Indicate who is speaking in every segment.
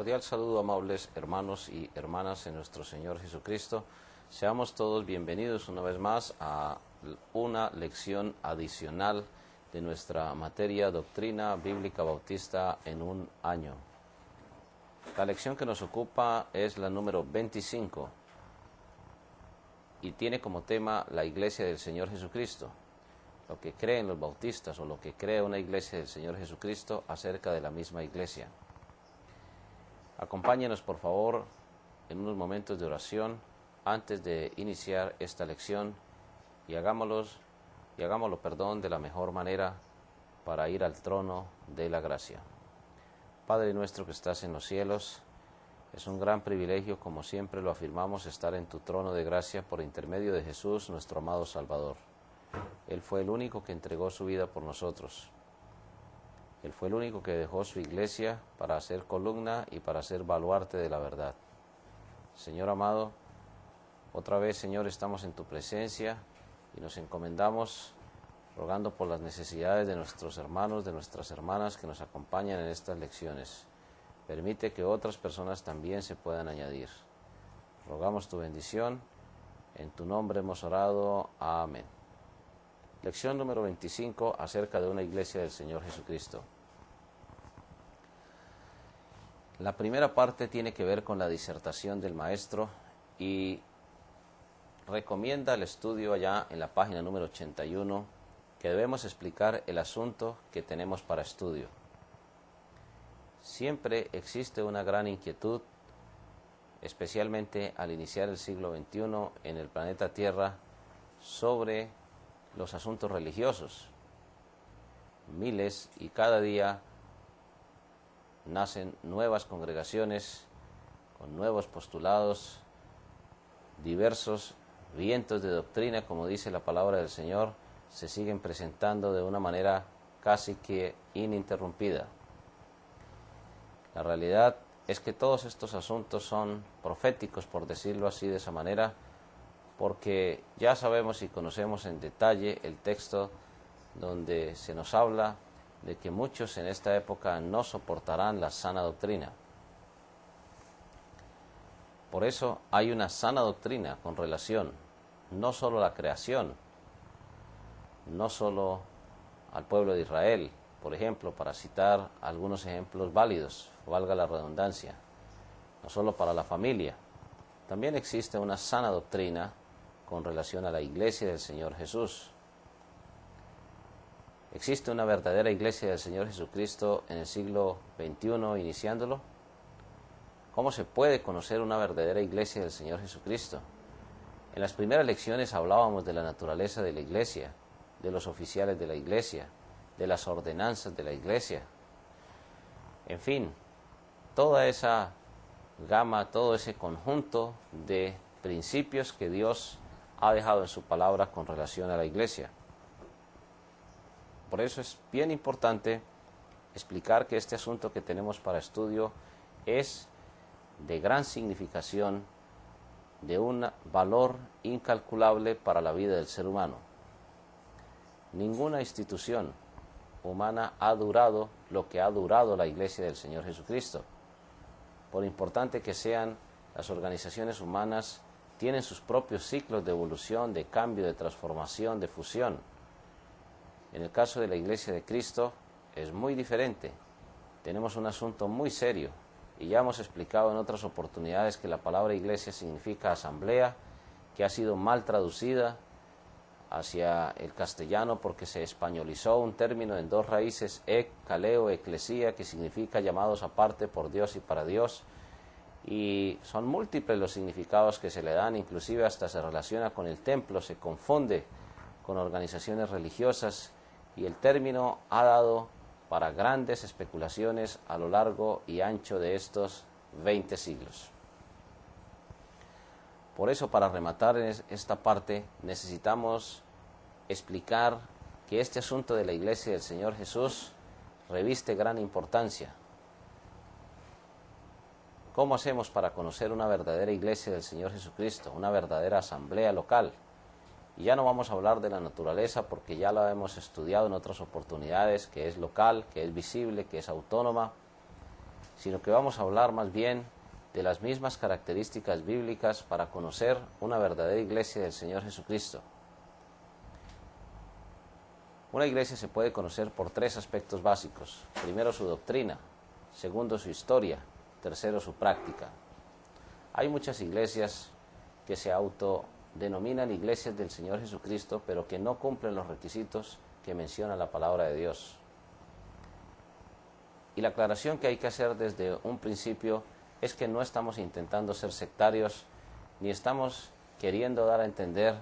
Speaker 1: Cordial saludo, amables hermanos y hermanas en nuestro Señor Jesucristo. Seamos todos bienvenidos una vez más a una lección adicional de nuestra materia Doctrina Bíblica Bautista en un año. La lección que nos ocupa es la número 25 y tiene como tema la Iglesia del Señor Jesucristo, lo que creen los bautistas o lo que cree una Iglesia del Señor Jesucristo acerca de la misma Iglesia. Acompáñenos por favor en unos momentos de oración antes de iniciar esta lección y hagámoslo de la mejor manera para ir al trono de la gracia. Padre nuestro que estás en los cielos, es un gran privilegio, como siempre lo afirmamos, estar en tu trono de gracia por intermedio de Jesús, nuestro amado Salvador. Él fue el único que entregó su vida por nosotros. Él fue el único que dejó su iglesia para ser columna y para ser baluarte de la verdad. Señor amado, otra vez, Señor, estamos en tu presencia y nos encomendamos rogando por las necesidades de nuestros hermanos, de nuestras hermanas que nos acompañan en estas lecciones. Permite que otras personas también se puedan añadir. Rogamos tu bendición. En tu nombre hemos orado. Amén. Lección número 25 acerca de una iglesia del Señor Jesucristo. La primera parte tiene que ver con la disertación del maestro y recomienda el estudio allá en la página número 81 que debemos explicar el asunto que tenemos para estudio. Siempre existe una gran inquietud, especialmente al iniciar el siglo XXI en el planeta Tierra, sobre los asuntos religiosos. Miles y cada día nacen nuevas congregaciones con nuevos postulados, diversos vientos de doctrina, como dice la palabra del Señor, se siguen presentando de una manera casi que ininterrumpida. La realidad es que todos estos asuntos son proféticos, por decirlo así de esa manera, porque ya sabemos y conocemos en detalle el texto donde se nos habla de que muchos en esta época no soportarán la sana doctrina. Por eso hay una sana doctrina con relación no solo a la creación, no solo al pueblo de Israel, por ejemplo, para citar algunos ejemplos válidos, valga la redundancia, no solo para la familia. También existe una sana doctrina con relación a la iglesia del Señor Jesús. ¿Existe una verdadera iglesia del Señor Jesucristo en el siglo XXI iniciándolo? ¿Cómo se puede conocer una verdadera iglesia del Señor Jesucristo? En las primeras lecciones hablábamos de la naturaleza de la iglesia, de los oficiales de la iglesia, de las ordenanzas de la iglesia. En fin, toda esa gama, todo ese conjunto de principios que Dios ha dejado en su palabra con relación a la iglesia. Por eso es bien importante explicar que este asunto que tenemos para estudio es de gran significación, de un valor incalculable para la vida del ser humano. Ninguna institución humana ha durado lo que ha durado la iglesia del Señor Jesucristo. Por importante que sean, las organizaciones humanas tienen sus propios ciclos de evolución, de cambio, de transformación, de fusión. En el caso de la Iglesia de Cristo es muy diferente. Tenemos un asunto muy serio y ya hemos explicado en otras oportunidades que la palabra iglesia significa asamblea, que ha sido mal traducida hacia el castellano porque se españolizó un término en dos raíces, kaleo, eclesía, que significa llamados aparte por Dios y para Dios. Y son múltiples los significados que se le dan, inclusive hasta se relaciona con el templo, se confunde con organizaciones religiosas y el término ha dado para grandes especulaciones a lo largo y ancho de estos 20 siglos. Por eso, para rematar esta parte, necesitamos explicar que este asunto de la iglesia del Señor Jesús reviste gran importancia. ¿Cómo hacemos para conocer una verdadera iglesia del Señor Jesucristo, una verdadera asamblea local? Y ya no vamos a hablar de la naturaleza porque ya la hemos estudiado en otras oportunidades, que es local, que es visible, que es autónoma, sino que vamos a hablar más bien de las mismas características bíblicas para conocer una verdadera iglesia del Señor Jesucristo. Una iglesia se puede conocer por tres aspectos básicos. Primero, su doctrina. Segundo, su historia. Tercero, su práctica. Hay muchas iglesias que se autodenominan iglesias del Señor Jesucristo, pero que no cumplen los requisitos que menciona la palabra de Dios. Y la aclaración que hay que hacer desde un principio es que no estamos intentando ser sectarios, ni estamos queriendo dar a entender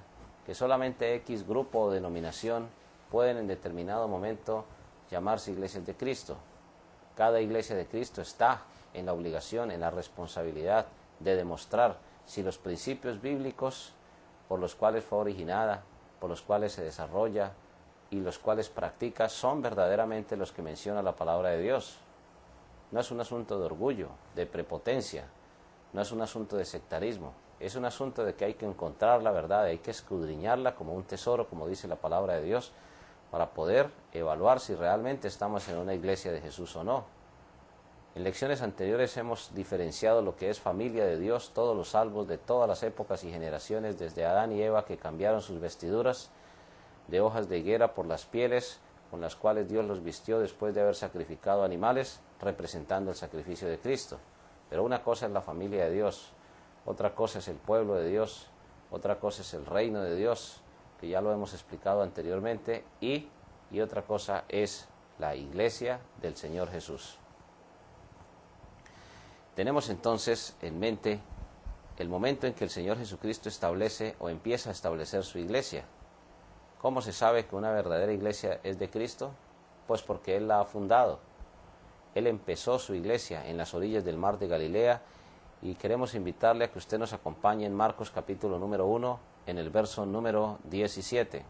Speaker 1: que solamente X grupo o denominación pueden en determinado momento llamarse iglesias de Cristo. Cada iglesia de Cristo está en la obligación, en la responsabilidad de demostrar si los principios bíblicos por los cuales fue originada, por los cuales se desarrolla y los cuales practica son verdaderamente los que menciona la palabra de Dios. No es un asunto de orgullo, de prepotencia, no es un asunto de sectarismo, es un asunto de que hay que encontrar la verdad, hay que escudriñarla como un tesoro, como dice la palabra de Dios, para poder evaluar si realmente estamos en una iglesia de Jesús o no. En lecciones anteriores hemos diferenciado lo que es familia de Dios, todos los salvos de todas las épocas y generaciones, desde Adán y Eva que cambiaron sus vestiduras de hojas de higuera por las pieles con las cuales Dios los vistió después de haber sacrificado animales, representando el sacrificio de Cristo. Pero una cosa es la familia de Dios, otra cosa es el pueblo de Dios, otra cosa es el reino de Dios, que ya lo hemos explicado anteriormente, y otra cosa es la iglesia del Señor Jesús. Tenemos entonces en mente el momento en que el Señor Jesucristo establece o empieza a establecer su iglesia. ¿Cómo se sabe que una verdadera iglesia es de Cristo? Pues porque Él la ha fundado. Él empezó su iglesia en las orillas del mar de Galilea y queremos invitarle a que usted nos acompañe en Marcos capítulo número 1, en el verso número 17.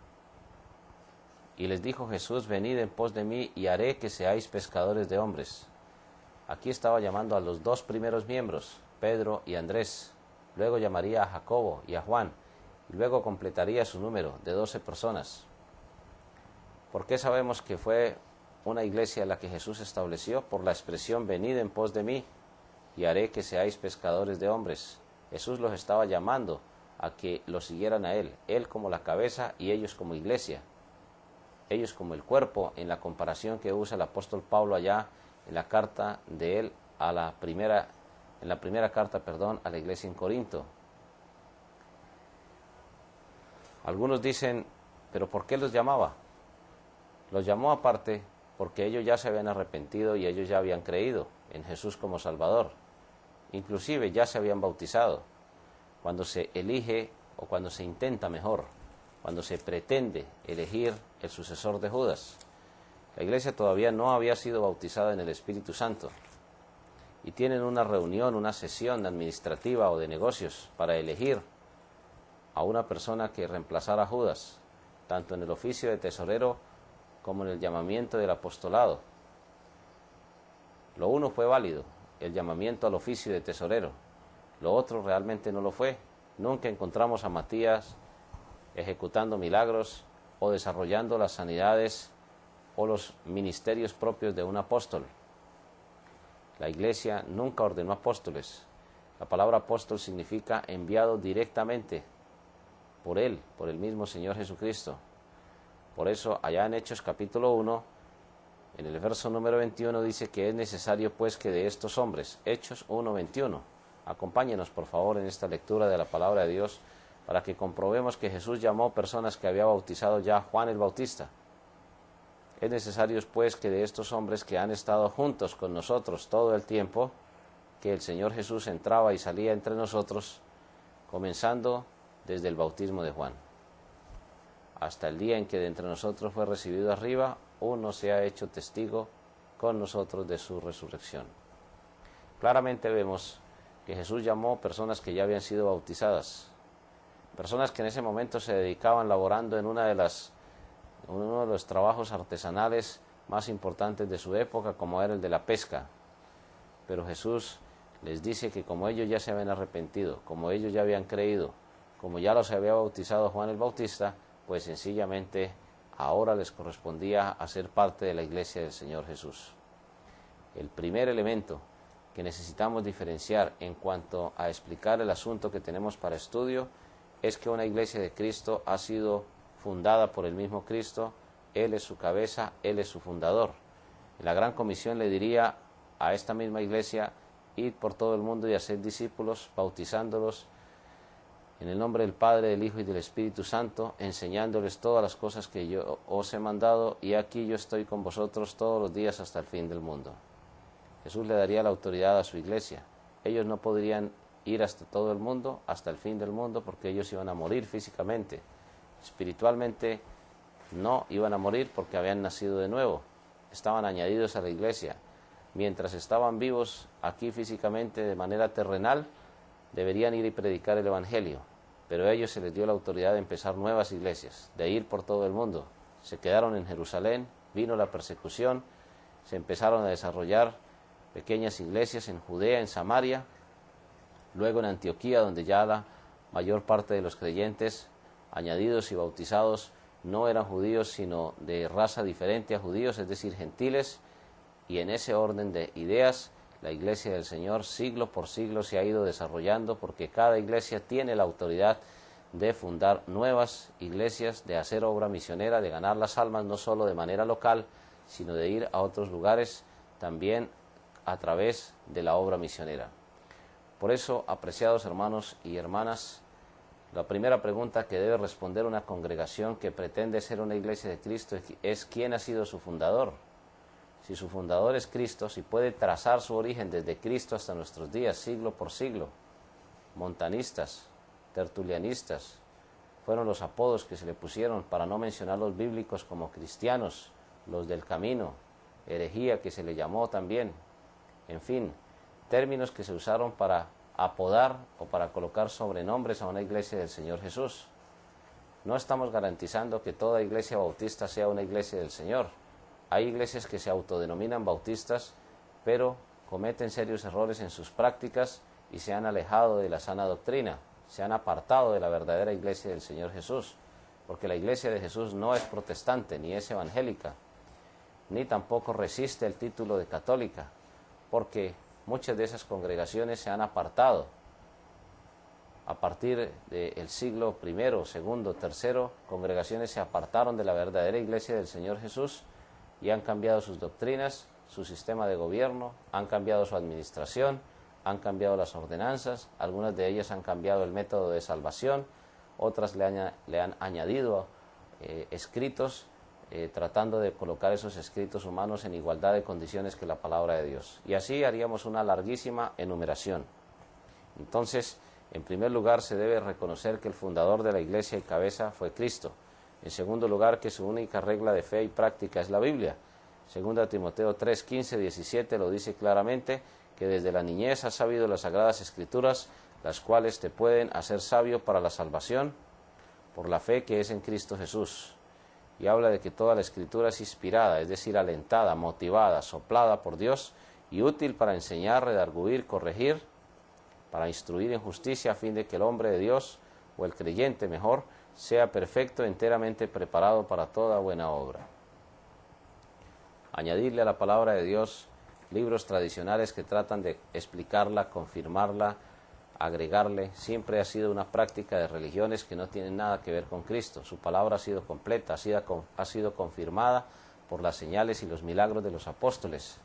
Speaker 1: Y les dijo Jesús: venid en pos de mí y haré que seáis pescadores de hombres. Aquí estaba llamando a los dos primeros miembros, Pedro y Andrés. Luego llamaría a Jacobo y a Juan, y luego completaría su número de 12 personas. ¿Por qué sabemos que fue una iglesia la que Jesús estableció? Por la expresión venid en pos de mí y haré que seáis pescadores de hombres. Jesús los estaba llamando a que lo siguieran a Él como la cabeza y ellos como iglesia, ellos como el cuerpo, en la comparación que usa el apóstol Pablo allá en la carta de él a la primera carta a la iglesia en Corinto. Algunos dicen, ¿pero por qué los llamaba? Los llamó aparte porque ellos ya se habían arrepentido y ellos ya habían creído en Jesús como Salvador. Inclusive ya se habían bautizado. Cuando se elige, o cuando se intenta mejor, cuando se pretende elegir el sucesor de Judas, la iglesia todavía no había sido bautizada en el Espíritu Santo. Y tienen una reunión, una sesión administrativa o de negocios para elegir a una persona que reemplazara a Judas, tanto en el oficio de tesorero como en el llamamiento del apostolado. Lo uno fue válido, el llamamiento al oficio de tesorero. Lo otro realmente no lo fue. Nunca encontramos a Matías ejecutando milagros o desarrollando las sanidades o los ministerios propios de un apóstol. La iglesia nunca ordenó apóstoles. La palabra apóstol significa enviado directamente por Él, por el mismo Señor Jesucristo. Por eso, allá en Hechos capítulo 1, en el verso número 21, dice que es necesario pues que de estos hombres, Hechos 1:21, acompáñenos por favor en esta lectura de la palabra de Dios para que comprobemos que Jesús llamó personas que había bautizado ya Juan el Bautista. Es necesario pues que de estos hombres que han estado juntos con nosotros todo el tiempo, que el Señor Jesús entraba y salía entre nosotros, comenzando desde el bautismo de Juan, hasta el día en que de entre nosotros fue recibido arriba, uno se ha hecho testigo con nosotros de su resurrección. Claramente vemos que Jesús llamó personas que ya habían sido bautizadas, personas que en ese momento se dedicaban laborando en uno de los trabajos artesanales más importantes de su época, como era el de la pesca. Pero Jesús les dice que como ellos ya se habían arrepentido, como ellos ya habían creído, como ya los había bautizado Juan el Bautista, pues sencillamente ahora les correspondía hacer parte de la iglesia del Señor Jesús. El primer elemento que necesitamos diferenciar en cuanto a explicar el asunto que tenemos para estudio es que una iglesia de Cristo ha sido fundada por el mismo Cristo. Él es su cabeza, Él es su fundador. En la Gran Comisión le diría a esta misma iglesia: id por todo el mundo y haced discípulos, bautizándolos en el nombre del Padre, del Hijo y del Espíritu Santo, enseñándoles todas las cosas que yo os he mandado, y aquí yo estoy con vosotros todos los días hasta el fin del mundo. Jesús le daría la autoridad a su iglesia. Ellos no podrían ir hasta todo el mundo, hasta el fin del mundo, porque ellos iban a morir físicamente. Espiritualmente no iban a morir porque habían nacido de nuevo, estaban añadidos a la iglesia. Mientras estaban vivos aquí físicamente de manera terrenal, deberían ir y predicar el Evangelio, pero a ellos se les dio la autoridad de empezar nuevas iglesias, de ir por todo el mundo. Se quedaron en Jerusalén, vino la persecución, se empezaron a desarrollar pequeñas iglesias en Judea, en Samaria, luego en Antioquía, donde ya la mayor parte de los creyentes añadidos y bautizados no eran judíos, sino de raza diferente a judíos, es decir, gentiles, y en ese orden de ideas la iglesia del Señor siglo por siglo se ha ido desarrollando, porque cada iglesia tiene la autoridad de fundar nuevas iglesias, de hacer obra misionera, de ganar las almas no solo de manera local, sino de ir a otros lugares también a través de la obra misionera. Por eso, apreciados hermanos y hermanas, la primera pregunta que debe responder una congregación que pretende ser una iglesia de Cristo es: ¿quién ha sido su fundador? Si su fundador es Cristo, si puede trazar su origen desde Cristo hasta nuestros días, siglo por siglo. Montanistas, tertulianistas, fueron los apodos que se le pusieron, para no mencionar los bíblicos, como cristianos, los del camino, herejía que se le llamó también. En fin, términos que se usaron para apodar o para colocar sobrenombres a una iglesia del Señor Jesús. No estamos garantizando que toda iglesia bautista sea una iglesia del Señor. Hay iglesias que se autodenominan bautistas, pero cometen serios errores en sus prácticas y se han alejado de la sana doctrina, se han apartado de la verdadera iglesia del Señor Jesús, porque la iglesia de Jesús no es protestante, ni es evangélica, ni tampoco resiste el título de católica, porque muchas de esas congregaciones se han apartado. A partir del siglo I, II, III, congregaciones se apartaron de la verdadera iglesia del Señor Jesús y han cambiado sus doctrinas, su sistema de gobierno, han cambiado su administración, han cambiado las ordenanzas, algunas de ellas han cambiado el método de salvación, otras le han añadido escritos, tratando de colocar esos escritos humanos en igualdad de condiciones que la palabra de Dios. Y así haríamos una larguísima enumeración. Entonces, en primer lugar, se debe reconocer que el fundador de la iglesia y cabeza fue Cristo. En segundo lugar, que su única regla de fe y práctica es la Biblia. 2 Timoteo 3, 15, 17 lo dice claramente, que desde la niñez has sabido las sagradas escrituras, las cuales te pueden hacer sabio para la salvación por la fe que es en Cristo Jesús. Y habla de que toda la escritura es inspirada, es decir, alentada, motivada, soplada por Dios y útil para enseñar, redarguir, corregir, para instruir en justicia, a fin de que el hombre de Dios, o el creyente mejor, sea perfecto, enteramente preparado para toda buena obra. Añadirle a la palabra de Dios libros tradicionales que tratan de explicarla, confirmarla, agregarle, siempre ha sido una práctica de religiones que no tienen nada que ver con Cristo. Su palabra ha sido completa, ha sido confirmada por las señales y los milagros de los apóstoles,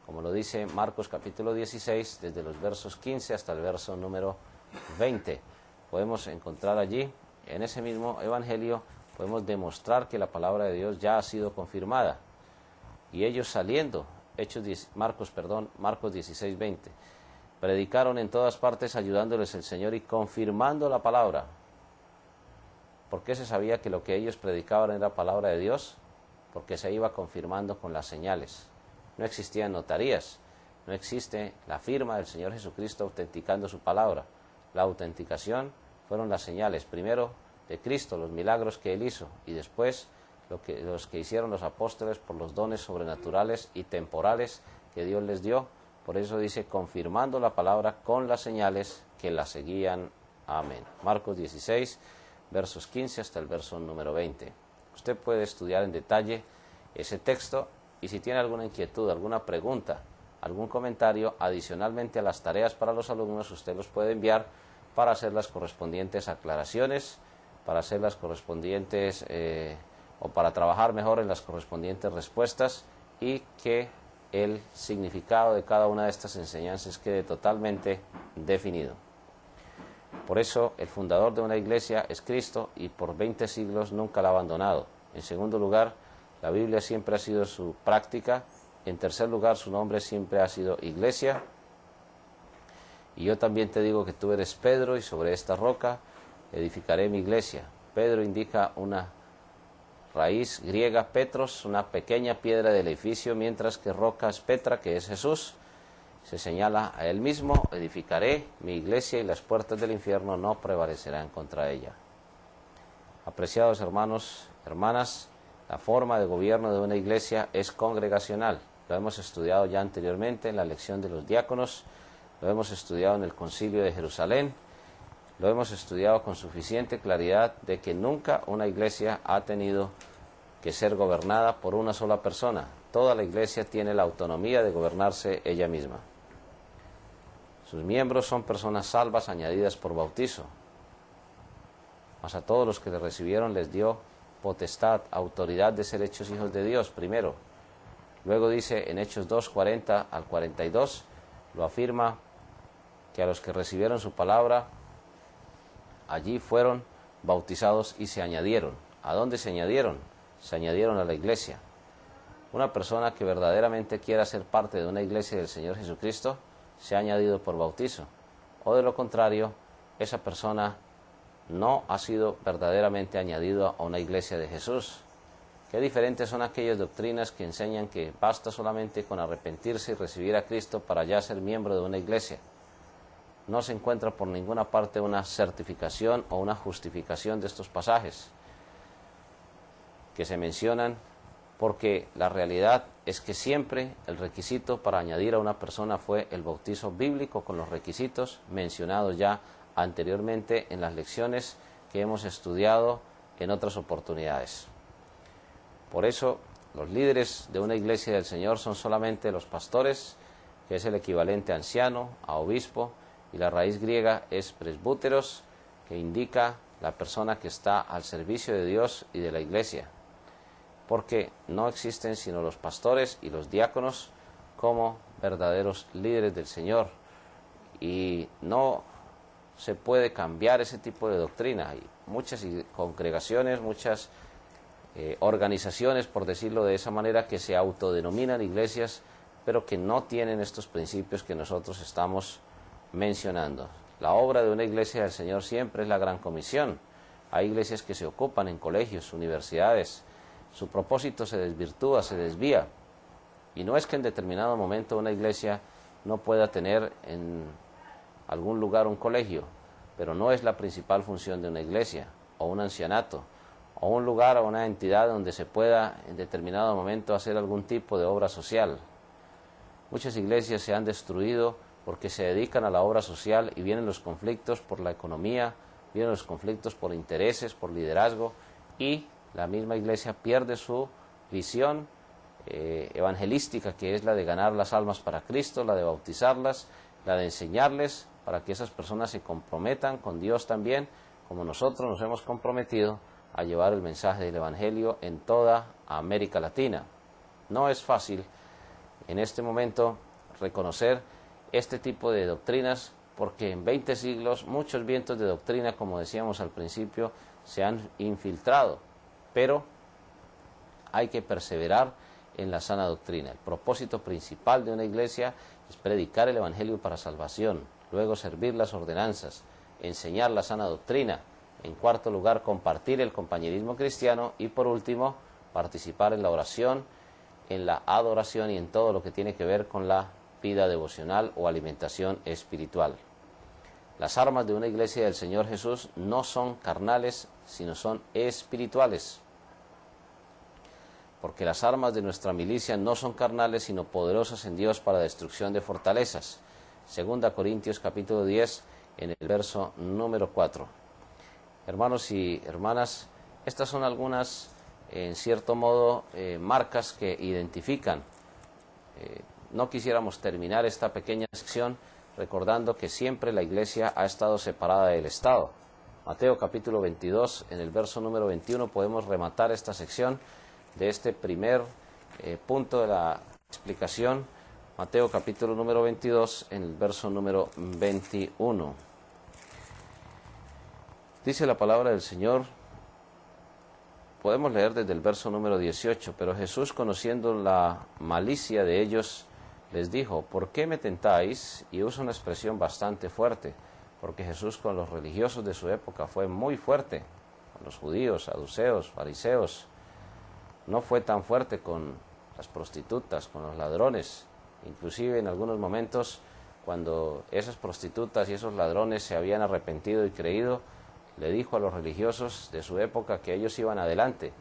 Speaker 1: como lo dice Marcos capítulo 16, desde los versos 15 hasta el verso número 20. Podemos encontrar allí, en ese mismo evangelio, podemos demostrar que la palabra de Dios ya ha sido confirmada. Y ellos saliendo, Marcos 16, 20, predicaron en todas partes, ayudándoles el Señor y confirmando la palabra. ¿Por qué se sabía que lo que ellos predicaban era palabra de Dios? Porque se iba confirmando con las señales. No existían notarías, no existe la firma del Señor Jesucristo autenticando su palabra. La autenticación fueron las señales, primero de Cristo, los milagros que Él hizo, y después los que hicieron los apóstoles por los dones sobrenaturales y temporales que Dios les dio. Por eso dice, confirmando la palabra con las señales que la seguían. Amén. Marcos 16, versos 15 hasta el verso número 20. Usted puede estudiar en detalle ese texto, y si tiene alguna inquietud, alguna pregunta, algún comentario adicionalmente a las tareas para los alumnos, usted los puede enviar para hacer las correspondientes aclaraciones, para hacer las correspondientes o para trabajar mejor en las correspondientes respuestas y que el significado de cada una de estas enseñanzas quede totalmente definido. Por eso el fundador de una iglesia es Cristo y por 20 siglos nunca la ha abandonado. En segundo lugar, la Biblia siempre ha sido su práctica. En tercer lugar, su nombre siempre ha sido iglesia. Y yo también te digo que tú eres Pedro y sobre esta roca edificaré mi iglesia. Pedro indica una raíz griega, Petros, una pequeña piedra del edificio, mientras que roca es Petra, que es Jesús. Se señala a él mismo: edificaré mi iglesia y las puertas del infierno no prevalecerán contra ella. Apreciados hermanos, hermanas, la forma de gobierno de una iglesia es congregacional. Lo hemos estudiado ya anteriormente en la lección de los diáconos, lo hemos estudiado en el Concilio de Jerusalén, lo hemos estudiado con suficiente claridad de que nunca una iglesia ha tenido que ser gobernada por una sola persona. Toda la iglesia tiene la autonomía de gobernarse ella misma. Sus miembros son personas salvas añadidas por bautizo. Mas a todos los que le recibieron les dio potestad, autoridad de ser hechos hijos de Dios, primero. Luego dice en Hechos 2, 40 al 42, lo afirma que a los que recibieron su palabra, allí fueron bautizados y se añadieron. ¿A dónde se añadieron? Se añadieron a la iglesia. Una persona que verdaderamente quiera ser parte de una iglesia del Señor Jesucristo, se ha añadido por bautizo. O de lo contrario, esa persona no ha sido verdaderamente añadido a una iglesia de Jesús. Qué diferentes son aquellas doctrinas que enseñan que basta solamente con arrepentirse y recibir a Cristo para ya ser miembro de una iglesia. No se encuentra por ninguna parte una certificación o una justificación de estos pasajes que se mencionan, porque la realidad es que siempre el requisito para añadir a una persona fue el bautizo bíblico con los requisitos mencionados ya anteriormente en las lecciones que hemos estudiado en otras oportunidades. Por eso, los líderes de una iglesia del Señor son solamente los pastores, que es el equivalente a anciano, a obispo, y la raíz griega es presbúteros, que indica la persona que está al servicio de Dios y de la iglesia, porque no existen sino los pastores y los diáconos como verdaderos líderes del Señor, y no se puede cambiar ese tipo de doctrina. Hay muchas congregaciones, muchas organizaciones, por decirlo de esa manera, que se autodenominan iglesias, pero que no tienen estos principios que nosotros estamos mencionando. La obra de una iglesia del Señor siempre es la gran comisión. Hay iglesias que se ocupan en colegios, universidades. Su propósito se desvirtúa, se desvía. Y no es que en determinado momento una iglesia no pueda tener en algún lugar un colegio, pero no es la principal función de una iglesia, o un ancianato, o un lugar o una entidad donde se pueda en determinado momento hacer algún tipo de obra social. Muchas iglesias se han destruido porque se dedican a la obra social y vienen los conflictos por la economía, vienen los conflictos por intereses, por liderazgo, y la misma iglesia pierde su visión evangelística, que es la de ganar las almas para Cristo, la de bautizarlas, la de enseñarles para que esas personas se comprometan con Dios también, como nosotros nos hemos comprometido a llevar el mensaje del Evangelio en toda América Latina. No es fácil en este momento reconocer este tipo de doctrinas, porque en 20 siglos muchos vientos de doctrina, como decíamos al principio, se han infiltrado, pero hay que perseverar en la sana doctrina. El propósito principal de una iglesia es predicar el Evangelio para salvación, luego servir las ordenanzas, enseñar la sana doctrina, en cuarto lugar compartir el compañerismo cristiano y por último participar en la oración, en la adoración y en todo lo que tiene que ver con la vida devocional o alimentación espiritual. Las armas de una iglesia del Señor Jesús no son carnales, sino son espirituales, porque las armas de nuestra milicia no son carnales, sino poderosas en Dios para destrucción de fortalezas. 2 Corintios capítulo 10, en el verso número 4. Hermanos y hermanas, estas son algunas, en cierto modo, marcas que identifican no quisiéramos terminar esta pequeña sección recordando que siempre la Iglesia ha estado separada del Estado. Mateo capítulo 22, en el verso número 21, podemos rematar esta sección de este primer punto de la explicación. Mateo capítulo número 22, en el verso número 21. Dice la palabra del Señor, podemos leer desde el verso número 18, pero Jesús, conociendo la malicia de ellos, les dijo, ¿por qué me tentáis? Y usa una expresión bastante fuerte, porque Jesús con los religiosos de su época fue muy fuerte, con los judíos, saduceos, fariseos. No fue tan fuerte con las prostitutas, con los ladrones. Inclusive en algunos momentos, cuando esas prostitutas y esos ladrones se habían arrepentido y creído, le dijo a los religiosos de su época que ellos iban adelante,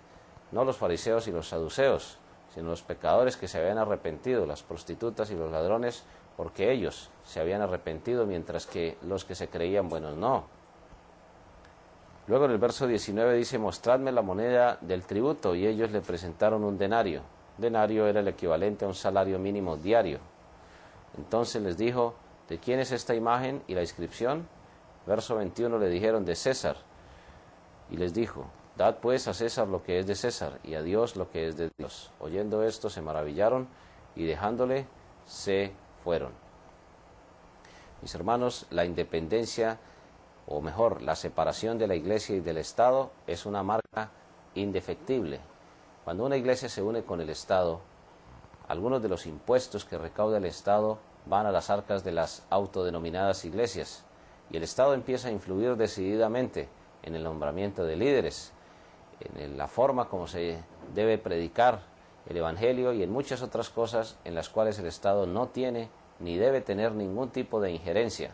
Speaker 1: no los fariseos y los saduceos, sino los pecadores que se habían arrepentido, las prostitutas y los ladrones, porque ellos se habían arrepentido, mientras que los que se creían buenos no. Luego en el verso 19 dice, mostradme la moneda del tributo, y ellos le presentaron un denario. Denario era el equivalente a un salario mínimo diario. Entonces les dijo, ¿de quién es esta imagen y la inscripción? Verso 21 le dijeron, de César. Y les dijo, dad pues a César lo que es de César, y a Dios lo que es de Dios. Oyendo esto se maravillaron, y dejándole se fueron. Mis hermanos, la independencia, o mejor, la separación de la Iglesia y del Estado es una marca indefectible. Cuando una Iglesia se une con el Estado, algunos de los impuestos que recauda el Estado van a las arcas de las autodenominadas iglesias, y el Estado empieza a influir decididamente en el nombramiento de líderes, en la forma como se debe predicar el Evangelio y en muchas otras cosas en las cuales el Estado no tiene ni debe tener ningún tipo de injerencia.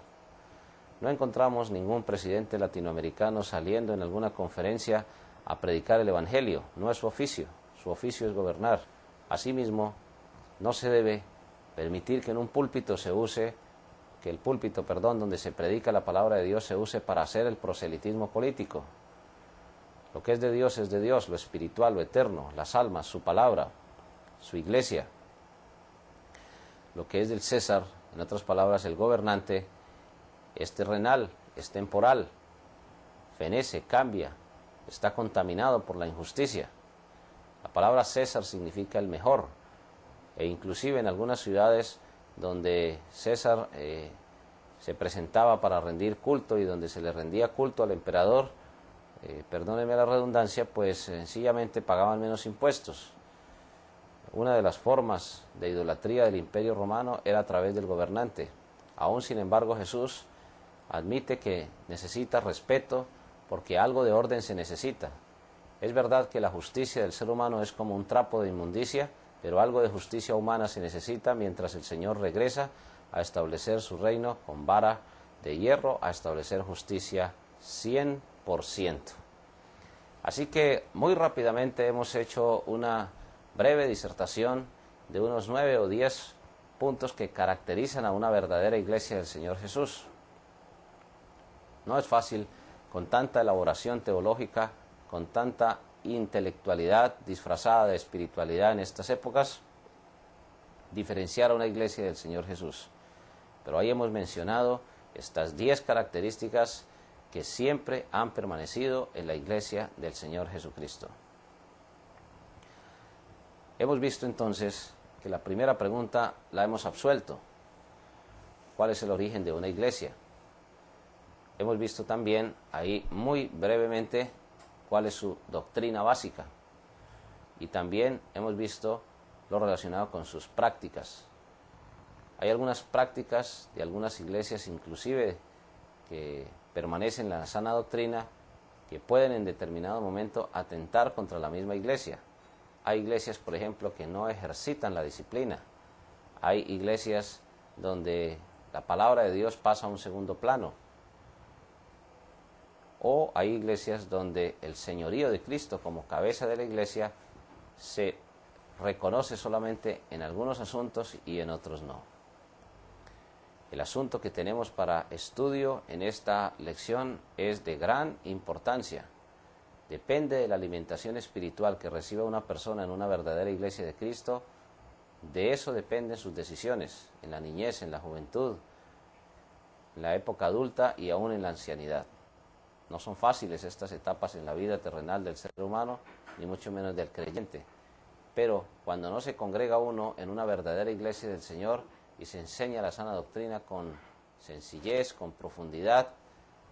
Speaker 1: No encontramos ningún presidente latinoamericano saliendo en alguna conferencia a predicar el Evangelio, no es su oficio es gobernar. Asimismo, no se debe permitir que en un púlpito se use, que el púlpito, donde se predica la palabra de Dios se use para hacer el proselitismo político. Lo que es de Dios, lo espiritual, lo eterno, las almas, su palabra, su iglesia. Lo que es del César, en otras palabras, el gobernante, es terrenal, es temporal, fenece, cambia, está contaminado por la injusticia. La palabra César significa el mejor, e inclusive en algunas ciudades donde César se presentaba para rendir culto y donde se le rendía culto al emperador, perdónenme la redundancia, pues sencillamente pagaban menos impuestos. Una de las formas de idolatría del Imperio Romano era a través del gobernante. Aún sin embargo Jesús admite que necesita respeto porque algo de orden se necesita. Es verdad que la justicia del ser humano es como un trapo de inmundicia, pero algo de justicia humana se necesita mientras el Señor regresa a establecer su reino con vara de hierro, a establecer justicia 100%. Así que muy rápidamente hemos hecho una breve disertación de unos 9 o 10 puntos que caracterizan a una verdadera iglesia del Señor Jesús. No es fácil, con tanta elaboración teológica, con tanta intelectualidad disfrazada de espiritualidad en estas épocas, diferenciar a una iglesia del Señor Jesús. Pero ahí hemos mencionado estas 10 características que siempre han permanecido en la iglesia del Señor Jesucristo. Hemos visto entonces que la primera pregunta la hemos absuelto. ¿Cuál es el origen de una iglesia? Hemos visto también ahí muy brevemente cuál es su doctrina básica. Y también hemos visto lo relacionado con sus prácticas. Hay algunas prácticas de algunas iglesias inclusive que permanecen en la sana doctrina que pueden en determinado momento atentar contra la misma iglesia. Hay iglesias, por ejemplo, que no ejercitan la disciplina. Hay iglesias donde la palabra de Dios pasa a un segundo plano. O hay iglesias donde el señorío de Cristo como cabeza de la iglesia se reconoce solamente en algunos asuntos y en otros no. El asunto que tenemos para estudio en esta lección es de gran importancia. Depende de la alimentación espiritual que reciba una persona en una verdadera iglesia de Cristo, de eso dependen sus decisiones, en la niñez, en la juventud, en la época adulta y aún en la ancianidad. No son fáciles estas etapas en la vida terrenal del ser humano, ni mucho menos del creyente. Pero cuando no se congrega uno en una verdadera iglesia del Señor y se enseña la sana doctrina con sencillez, con profundidad,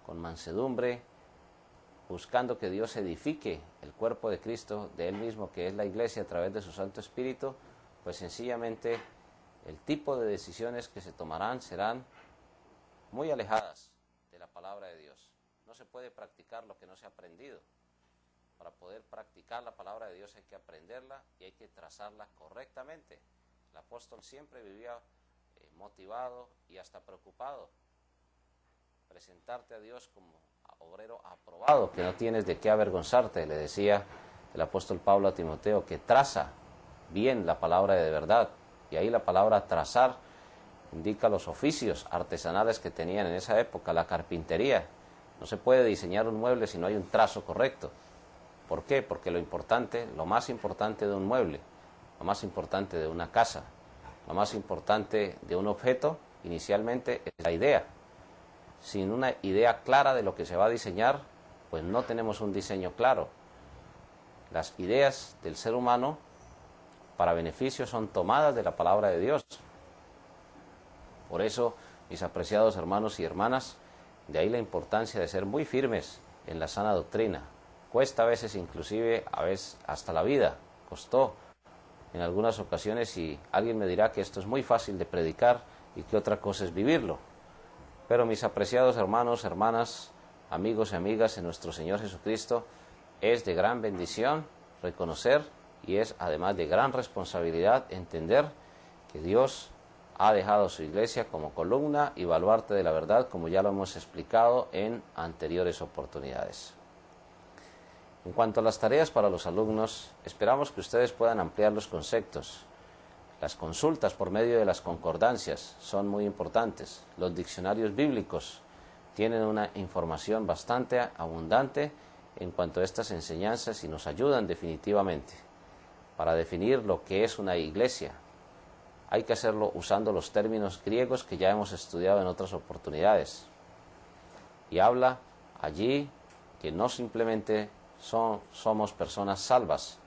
Speaker 1: con mansedumbre, buscando que Dios edifique el cuerpo de Cristo, de Él mismo, que es la iglesia, a través de su Santo Espíritu, pues sencillamente el tipo de decisiones que se tomarán serán muy alejadas de la palabra de Dios. No se puede practicar lo que no se ha aprendido. Para poder practicar la palabra de Dios hay que aprenderla y hay que trazarla correctamente. El apóstol siempre vivía motivado y hasta preocupado. Presentarte a Dios como obrero aprobado, que no tienes de qué avergonzarte, le decía el apóstol Pablo a Timoteo, que traza bien la palabra de verdad. Y ahí la palabra trazar indica los oficios artesanales que tenían en esa época, la carpintería. No se puede diseñar un mueble si no hay un trazo correcto. ¿Por qué? Porque lo más importante de un mueble, lo más importante de una casa, lo más importante de un objeto, inicialmente es la idea. Sin una idea clara de lo que se va a diseñar, pues no tenemos un diseño claro. Las ideas del ser humano para beneficio son tomadas de la palabra de Dios. Por eso, mis apreciados hermanos y hermanas, de ahí la importancia de ser muy firmes en la sana doctrina. Cuesta a veces, inclusive, a veces hasta la vida, costó en algunas ocasiones, y alguien me dirá que esto es muy fácil de predicar y que otra cosa es vivirlo. Pero mis apreciados hermanos, hermanas, amigos y amigas en nuestro Señor Jesucristo, es de gran bendición reconocer y es además de gran responsabilidad entender que Dios ha dejado su iglesia como columna y baluarte de la verdad, como ya lo hemos explicado en anteriores oportunidades. En cuanto a las tareas para los alumnos, esperamos que ustedes puedan ampliar los conceptos. Las consultas por medio de las concordancias son muy importantes. Los diccionarios bíblicos tienen una información bastante abundante en cuanto a estas enseñanzas y nos ayudan definitivamente para definir lo que es una iglesia. Hay que hacerlo usando los términos griegos que ya hemos estudiado en otras oportunidades. Y habla allí que no simplemente somos personas salvas,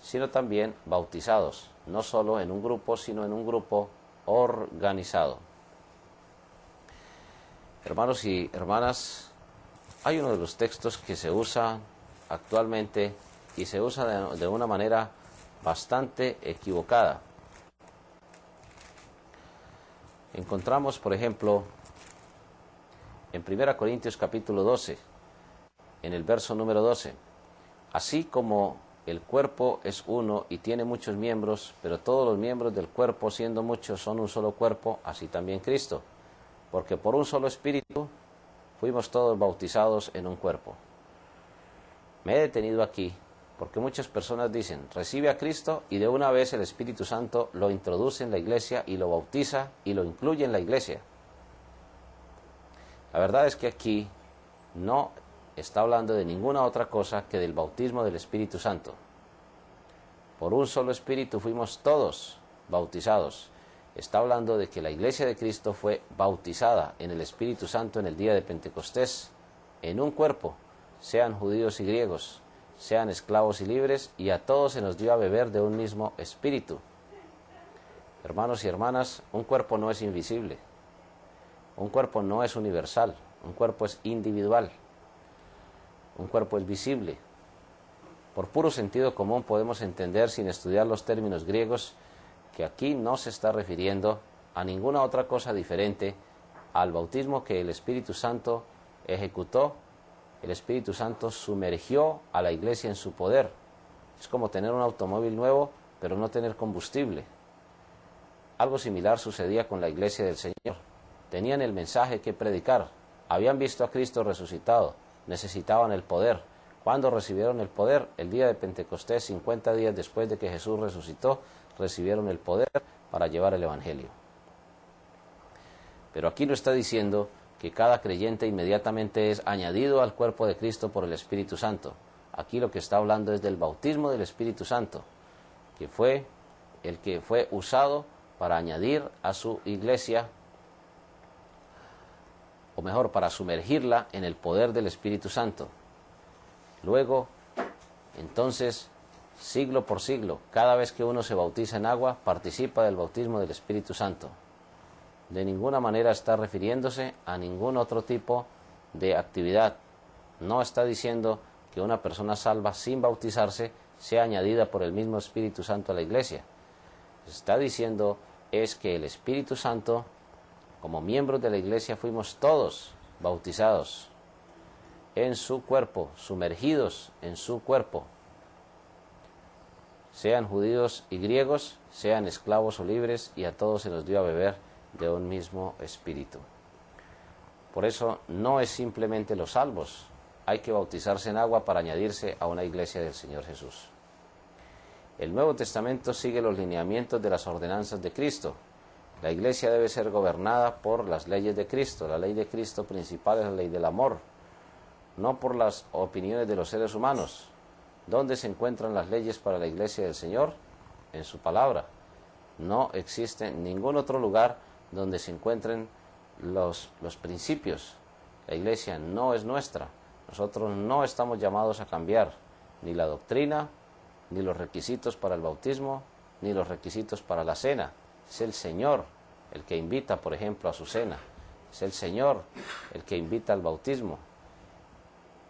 Speaker 1: sino también bautizados, no solo en un grupo, sino en un grupo organizado. Hermanos y hermanas, hay uno de los textos que se usa actualmente y se usa de una manera bastante equivocada. Encontramos, por ejemplo, en 1 Corintios capítulo 12, en el verso número 12, así como el cuerpo es uno y tiene muchos miembros, pero todos los miembros del cuerpo, siendo muchos, son un solo cuerpo, así también Cristo, porque por un solo espíritu fuimos todos bautizados en un cuerpo. Me he detenido aquí porque muchas personas dicen, recibe a Cristo y de una vez el Espíritu Santo lo introduce en la iglesia y lo bautiza y lo incluye en la iglesia. La verdad es que aquí no está hablando de ninguna otra cosa que del bautismo del Espíritu Santo. Por un solo Espíritu fuimos todos bautizados. Está hablando de que la iglesia de Cristo fue bautizada en el Espíritu Santo en el día de Pentecostés, en un cuerpo, sean judíos y griegos, sean esclavos y libres, y a todos se nos dio a beber de un mismo Espíritu. Hermanos y hermanas, un cuerpo no es invisible, un cuerpo no es universal, un cuerpo es individual. Un cuerpo es visible. Por puro sentido común podemos entender, sin estudiar los términos griegos, que aquí no se está refiriendo a ninguna otra cosa diferente al bautismo que el Espíritu Santo ejecutó. El Espíritu Santo sumergió a la iglesia en su poder. Es como tener un automóvil nuevo, pero no tener combustible. Algo similar sucedía con la iglesia del Señor. Tenían el mensaje que predicar, habían visto a Cristo resucitado, necesitaban el poder. ¿Cuándo recibieron el poder? El día de Pentecostés, 50 días después de que Jesús resucitó, recibieron el poder para llevar el Evangelio. Pero aquí no está diciendo que cada creyente inmediatamente es añadido al cuerpo de Cristo por el Espíritu Santo. Aquí lo que está hablando es del bautismo del Espíritu Santo, que fue el que fue usado para añadir a su iglesia, o mejor, para sumergirla en el poder del Espíritu Santo. Luego, entonces, siglo por siglo, cada vez que uno se bautiza en agua, participa del bautismo del Espíritu Santo. De ninguna manera está refiriéndose a ningún otro tipo de actividad. No está diciendo que una persona salva sin bautizarse sea añadida por el mismo Espíritu Santo a la iglesia. Está diciendo es que el Espíritu Santo, como miembros de la iglesia, fuimos todos bautizados en su cuerpo, sumergidos en su cuerpo, sean judíos y griegos, sean esclavos o libres, y a todos se nos dio a beber de un mismo espíritu. Por eso no es simplemente los salvos, hay que bautizarse en agua para añadirse a una iglesia del Señor Jesús. El Nuevo Testamento sigue los lineamientos de las ordenanzas de Cristo. La iglesia debe ser gobernada por las leyes de Cristo. La ley de Cristo principal es la ley del amor, no por las opiniones de los seres humanos. ¿Dónde se encuentran las leyes para la iglesia del Señor? En su palabra. No existe ningún otro lugar donde se encuentren los principios. La iglesia no es nuestra. Nosotros no estamos llamados a cambiar ni la doctrina, ni los requisitos para el bautismo, ni los requisitos para la cena. Es el Señor el que invita, por ejemplo, a su cena. Es el Señor el que invita al bautismo.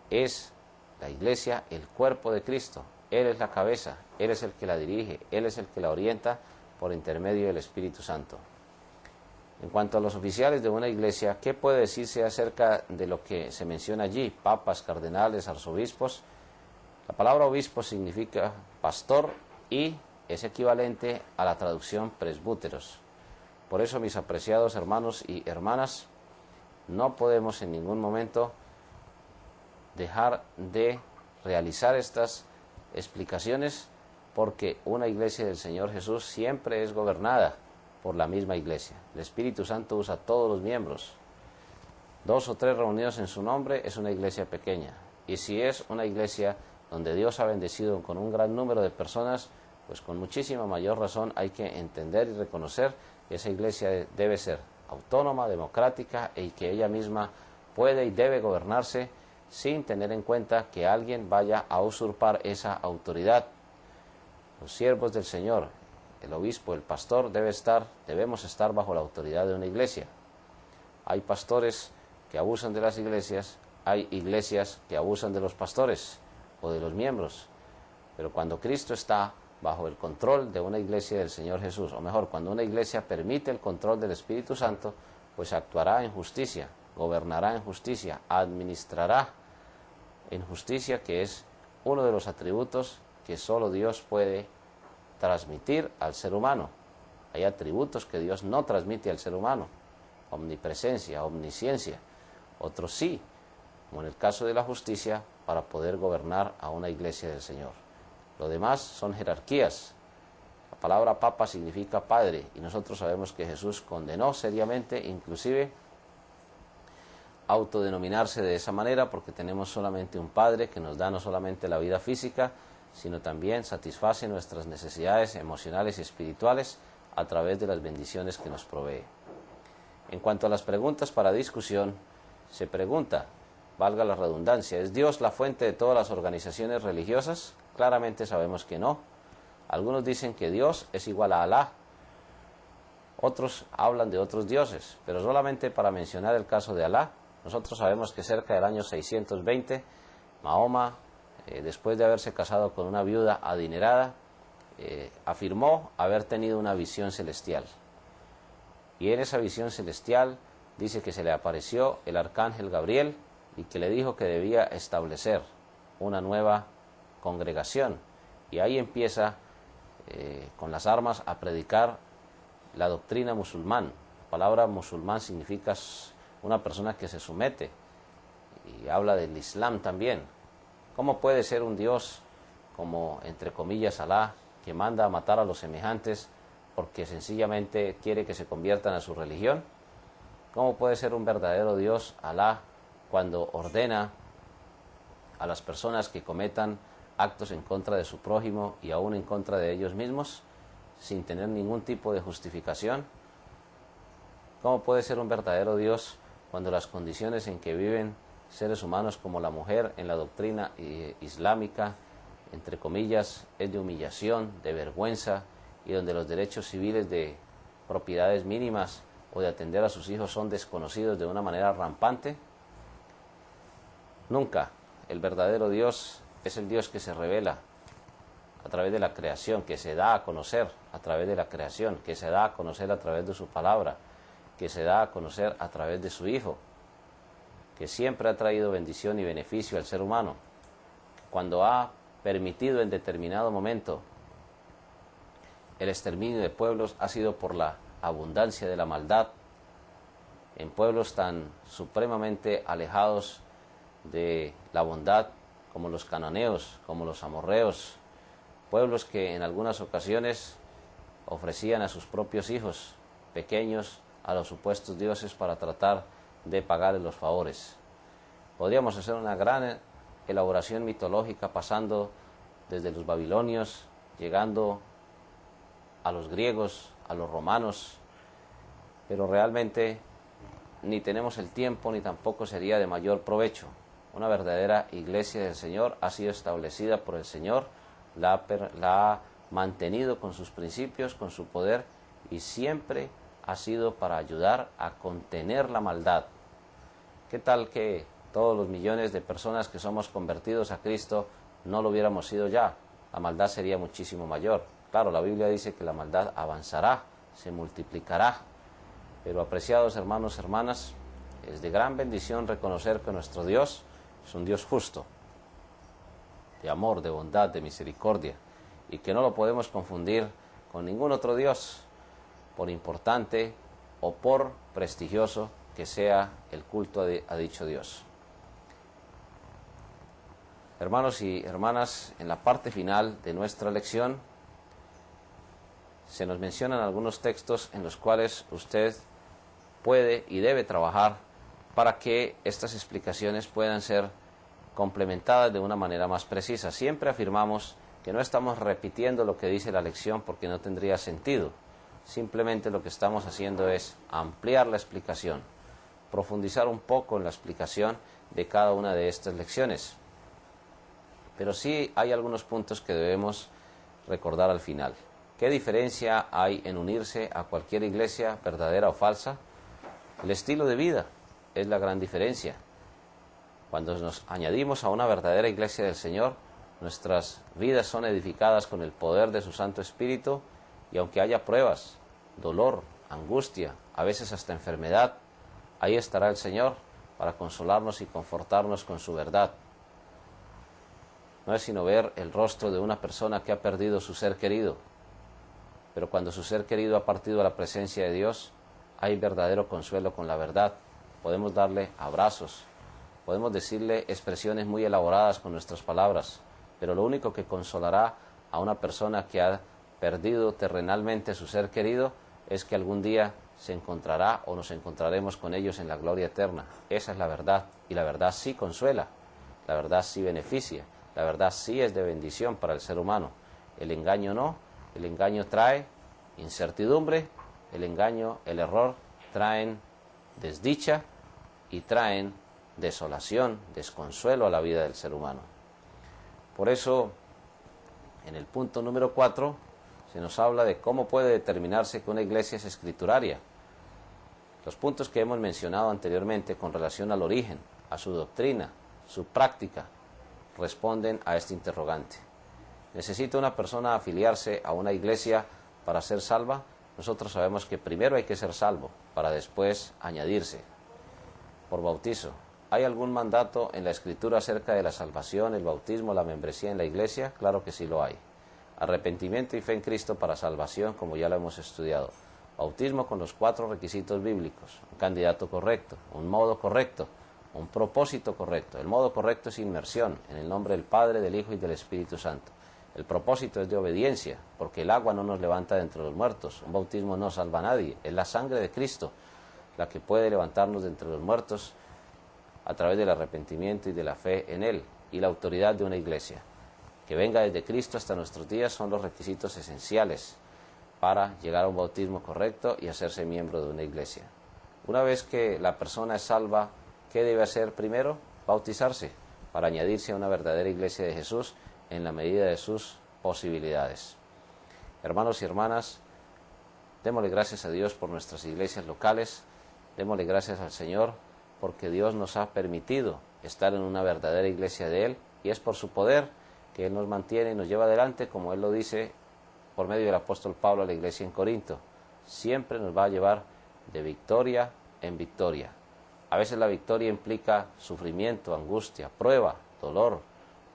Speaker 1: Es la iglesia el cuerpo de Cristo. Él es la cabeza, Él es el que la dirige, Él es el que la orienta por intermedio del Espíritu Santo. En cuanto a los oficiales de una iglesia, ¿qué puede decirse acerca de lo que se menciona allí? Papas, cardenales, arzobispos. La palabra obispo significa pastor y es equivalente a la traducción presbúteros. Por eso, mis apreciados hermanos y hermanas, no podemos en ningún momento dejar de realizar estas explicaciones, porque una iglesia del Señor Jesús siempre es gobernada por la misma iglesia. El Espíritu Santo usa a todos los miembros. 2 o 3 reunidos en su nombre es una iglesia pequeña. Y si es una iglesia donde Dios ha bendecido con un gran número de personas, pues con muchísima mayor razón hay que entender y reconocer que esa iglesia debe ser autónoma, democrática, y que ella misma puede y debe gobernarse sin tener en cuenta que alguien vaya a usurpar esa autoridad. Los siervos del Señor, el obispo, el pastor, debemos estar bajo la autoridad de una iglesia. Hay pastores que abusan de las iglesias, hay iglesias que abusan de los pastores o de los miembros, pero cuando Cristo está bajo el control de una iglesia del Señor Jesús, o mejor, cuando una iglesia permite el control del Espíritu Santo, pues actuará en justicia, gobernará en justicia, administrará en justicia, que es uno de los atributos que solo Dios puede transmitir al ser humano. Hay atributos que Dios no transmite al ser humano: omnipresencia, omnisciencia. Otros sí, como en el caso de la justicia, para poder gobernar a una iglesia del Señor. Lo demás son jerarquías. La palabra papa significa padre, y nosotros sabemos que Jesús condenó seriamente, inclusive, autodenominarse de esa manera, porque tenemos solamente un Padre que nos da no solamente la vida física, sino también satisface nuestras necesidades emocionales y espirituales a través de las bendiciones que nos provee. En cuanto a las preguntas para discusión, se pregunta, valga la redundancia, ¿es Dios la fuente de todas las organizaciones religiosas? Claramente sabemos que no. Algunos dicen que Dios es igual a Alá. Otros hablan de otros dioses, pero solamente para mencionar el caso de Alá. Nosotros sabemos que cerca del año 620, Mahoma, después de haberse casado con una viuda adinerada, afirmó haber tenido una visión celestial. Y en esa visión celestial dice que se le apareció el arcángel Gabriel y que le dijo que debía establecer una nueva congregación. Y ahí empieza con las armas a predicar la doctrina musulmán. La palabra musulmán significa una persona que se somete, y habla del Islam también. ¿Cómo puede ser un Dios como, entre comillas, Alá, que manda a matar a los semejantes porque sencillamente quiere que se conviertan a su religión? ¿Cómo puede ser un verdadero Dios, Alá, cuando ordena a las personas que cometan actos en contra de su prójimo y aún en contra de ellos mismos? sin tener ningún tipo de justificación? ¿Cómo puede ser un verdadero Dios cuando las condiciones en que viven seres humanos como la mujer en la doctrina islámica, entre comillas, es de humillación, de vergüenza, y donde los derechos civiles de propiedades mínimas o de atender a sus hijos son desconocidos de una manera rampante? Nunca. El verdadero Dios es el Dios que se revela a través de la creación, que se da a conocer a través de la creación, que se da a conocer a través de su palabra, que se da a conocer a través de su Hijo, que siempre ha traído bendición y beneficio al ser humano. Cuando ha permitido en determinado momento el exterminio de pueblos, ha sido por la abundancia de la maldad en pueblos tan supremamente alejados de la bondad como los cananeos, como los amorreos, pueblos que en algunas ocasiones ofrecían a sus propios hijos pequeños a los supuestos dioses para tratar de pagarles los favores. Podríamos hacer una gran elaboración mitológica pasando desde los babilonios, llegando a los griegos, a los romanos, pero realmente ni tenemos el tiempo ni tampoco sería de mayor provecho. Una verdadera iglesia del Señor ha sido establecida por el Señor, la ha mantenido con sus principios, con su poder, y siempre ha sido para ayudar a contener la maldad. ¿Qué tal que todos los millones de personas que somos convertidos a Cristo no lo hubiéramos sido ya? La maldad sería muchísimo mayor. Claro, la Biblia dice que la maldad avanzará, se multiplicará. Pero, apreciados hermanos, hermanas, es de gran bendición reconocer que nuestro Dios es un Dios justo, de amor, de bondad, de misericordia, y que no lo podemos confundir con ningún otro Dios, por importante o por prestigioso que sea el culto a dicho Dios. Hermanos y hermanas, en la parte final de nuestra lección se nos mencionan algunos textos en los cuales usted puede y debe trabajar para que estas explicaciones puedan ser complementadas de una manera más precisa. Siempre afirmamos que no estamos repitiendo lo que dice la lección porque no tendría sentido. Simplemente lo que estamos haciendo es ampliar la explicación, profundizar un poco en la explicación de cada una de estas lecciones. Pero sí hay algunos puntos que debemos recordar al final. ¿Qué diferencia hay en unirse a cualquier iglesia, verdadera o falsa? El estilo de vida es la gran diferencia. Cuando nos añadimos a una verdadera iglesia del Señor, nuestras vidas son edificadas con el poder de su Santo Espíritu, y aunque haya pruebas, dolor, angustia, a veces hasta enfermedad, ahí estará el Señor para consolarnos y confortarnos con su verdad. No es sino ver el rostro de una persona que ha perdido su ser querido, pero cuando su ser querido ha partido a la presencia de Dios, hay verdadero consuelo con la verdad. Podemos darle abrazos, podemos decirle expresiones muy elaboradas con nuestras palabras, pero lo único que consolará a una persona que ha perdido terrenalmente su ser querido es que algún día se encontrará o nos encontraremos con ellos en la gloria eterna. Esa es la verdad, y la verdad sí consuela, la verdad sí beneficia, la verdad sí es de bendición para el ser humano. El engaño no, el engaño trae incertidumbre, el engaño, el error traen desdicha y traen desolación, desconsuelo a la vida del ser humano. Por eso, en el punto número 4, se nos habla de cómo puede determinarse que una iglesia es escrituraria. Los puntos que hemos mencionado anteriormente con relación al origen, a su doctrina, su práctica, responden a este interrogante. ¿Necesita una persona afiliarse a una iglesia para ser salva? Nosotros sabemos que primero hay que ser salvo, para después añadirse por bautizo. ¿Hay algún mandato en la Escritura acerca de la salvación, el bautismo, la membresía en la iglesia? Claro que sí lo hay. Arrepentimiento y fe en Cristo para salvación, como ya lo hemos estudiado. Bautismo con los 4 requisitos bíblicos. Un candidato correcto, un modo correcto, un propósito correcto. El modo correcto es inmersión en el nombre del Padre, del Hijo y del Espíritu Santo. El propósito es de obediencia, porque el agua no nos levanta de entre los muertos. Un bautismo no salva a nadie. Es la sangre de Cristo la que puede levantarnos de entre los muertos a través del arrepentimiento y de la fe en Él, y la autoridad de una iglesia. Que venga desde Cristo hasta nuestros días son los requisitos esenciales para llegar a un bautismo correcto y hacerse miembro de una iglesia. Una vez que la persona es salva, ¿qué debe hacer primero? Bautizarse, para añadirse a una verdadera iglesia de Jesús en la medida de sus posibilidades. Hermanos y hermanas, démosle gracias a Dios por nuestras iglesias locales, démosle gracias al Señor porque Dios nos ha permitido estar en una verdadera iglesia de Él, y es por su poder que Él nos mantiene y nos lleva adelante, como Él lo dice por medio del apóstol Pablo a la iglesia en Corinto. Siempre nos va a llevar de victoria en victoria. A veces la victoria implica sufrimiento, angustia, prueba, dolor,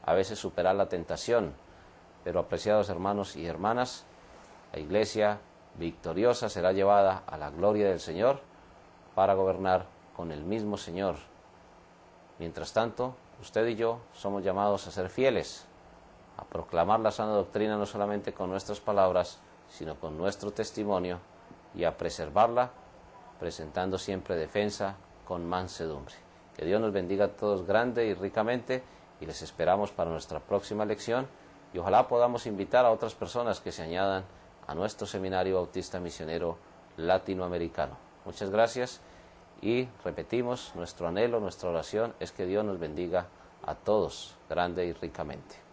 Speaker 1: a veces superar la tentación, pero apreciados hermanos y hermanas, la iglesia victoriosa será llevada a la gloria del Señor para gobernar con el mismo Señor. Mientras tanto, usted y yo somos llamados a ser fieles, a proclamar la sana doctrina no solamente con nuestras palabras, sino con nuestro testimonio, y a preservarla, presentando siempre defensa con mansedumbre. Que Dios nos bendiga a todos grande y ricamente, y les esperamos para nuestra próxima lección, y ojalá podamos invitar a otras personas que se añadan a nuestro seminario bautista misionero latinoamericano. Muchas gracias, y repetimos, nuestro anhelo, nuestra oración es que Dios nos bendiga a todos grande y ricamente.